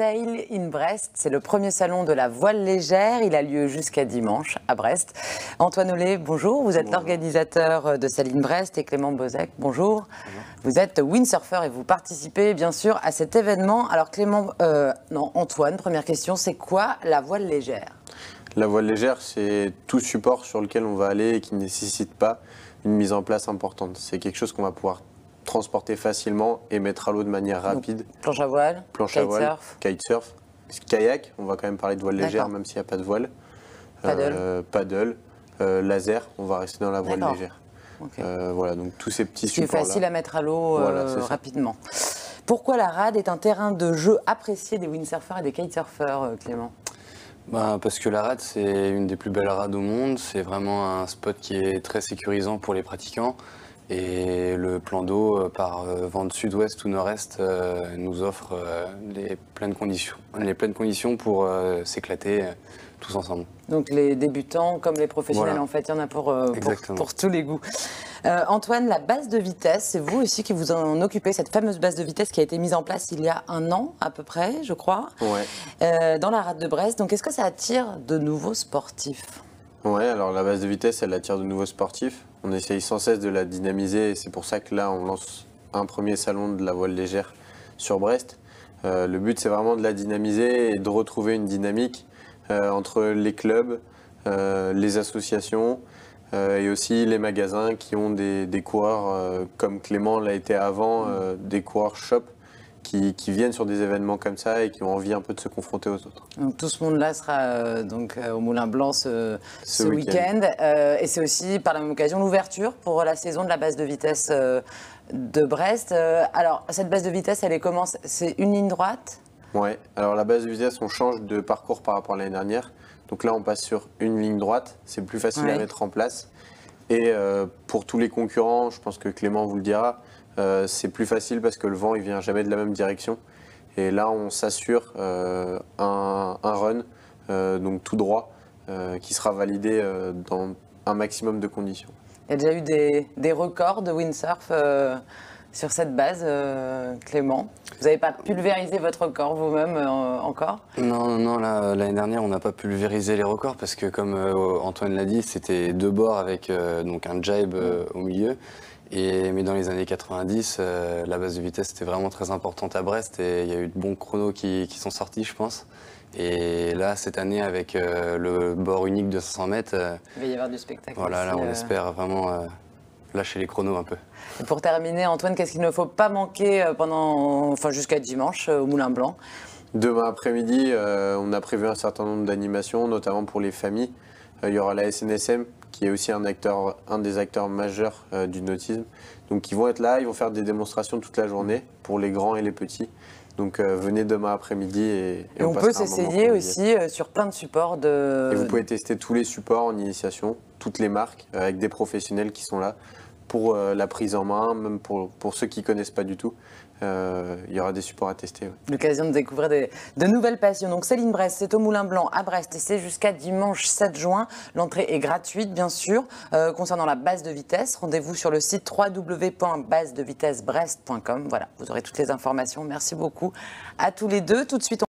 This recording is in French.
Sail in Brest, c'est le premier salon de la voile légère. Il a lieu jusqu'à dimanche à Brest. Antoine Ollet, bonjour. Vous êtes l'organisateur de Sail in Brest et Clément Bozek, bonjour. Vous êtes windsurfer et vous participez bien sûr à cet événement. Alors Antoine, première question, c'est quoi la voile légère? La voile légère, c'est tout support sur lequel on va aller et qui ne nécessite pas une mise en place importante. C'est quelque chose qu'on va pouvoir transporter facilement et mettre à l'eau de manière rapide. Donc, planche à voile, kitesurf, kayak, on va quand même parler de voile légère même s'il n'y a pas de voile. Paddle, laser, on va rester dans la voile légère. Okay. Voilà, donc tous ces petits supports-là. C'est facile à mettre à l'eau rapidement. Pourquoi la rade est un terrain de jeu apprécié des windsurfers et des kitesurfers, Clément? Parce que la rade, c'est une des plus belles rades au monde. C'est vraiment un spot qui est très sécurisant pour les pratiquants. Et le plan d'eau, par vent de sud-ouest ou nord-est, nous offre les pleines conditions pour s'éclater tous ensemble. Donc les débutants comme les professionnels, en fait, il y en a pour tous les goûts. Antoine, la base de vitesse, c'est vous aussi qui vous en occupez, cette fameuse base de vitesse qui a été mise en place il y a 1 an à peu près, je crois, dans la rade de Brest. Donc est-ce que ça attire de nouveaux sportifs? Ouais, alors la base de vitesse, elle attire de nouveaux sportifs. On essaye sans cesse de la dynamiser et c'est pour ça que là, on lance un premier salon de la voile légère sur Brest. Le but, c'est vraiment de la dynamiser et de retrouver une dynamique entre les clubs, les associations et aussi les magasins qui ont des coureurs comme Clément l'a été avant, des coureurs shop qui viennent sur des événements comme ça et qui ont envie un peu de se confronter aux autres. Donc tout ce monde-là sera au Moulin Blanc ce week-end. Et c'est aussi par la même occasion l'ouverture pour la saison de la base de vitesse de Brest. Alors cette base de vitesse, elle commence, c'est une ligne droite? Ouais, alors la base de vitesse, on change de parcours par rapport à l'année dernière. Donc là, on passe sur une ligne droite, c'est plus facile à mettre en place. Et pour tous les concurrents, je pense que Clément vous le dira, c'est plus facile parce que le vent, il vient jamais de la même direction. Et là, on s'assure un run, donc tout droit, qui sera validé dans un maximum de conditions. Il y a déjà eu des records de windsurf sur cette base, Clément? Vous n'avez pas pulvérisé votre record vous-même encore? Non, l'année dernière, on n'a pas pulvérisé les records parce que, comme Antoine l'a dit, c'était 2 bords avec donc un jibe au milieu. Mais dans les années 90, la base de vitesse était vraiment très importante à Brest et il y a eu de bons chronos qui sont sortis, je pense. Et là, cette année, avec le bord unique de 500 mètres, il va y avoir du spectacle. Voilà, là, on espère vraiment lâcher les chronos un peu. Et pour terminer, Antoine, qu'est-ce qu'il ne faut pas manquer jusqu'à dimanche au Moulin Blanc? Demain après-midi, on a prévu un certain nombre d'animations, notamment pour les familles. Il y aura la SNSM, qui est aussi un des acteurs majeurs du nautisme. Donc ils vont être là, ils vont faire des démonstrations toute la journée pour les grands et les petits. Donc venez demain après-midi et on peut s'essayer aussi sur plein de supports. Et vous pouvez tester tous les supports en initiation, toutes les marques, avec des professionnels qui sont là pour la prise en main, même pour ceux qui ne connaissent pas du tout. Il y aura des supports à tester. Ouais. L'occasion de découvrir de nouvelles passions. Donc Sail in Brest, c'est au Moulin Blanc à Brest et c'est jusqu'à dimanche 7 juin. L'entrée est gratuite, bien sûr. Concernant la base de vitesse, rendez-vous sur le site www.basedevitessebrest.com. Voilà, vous aurez toutes les informations. Merci beaucoup à tous les deux. Tout de suite,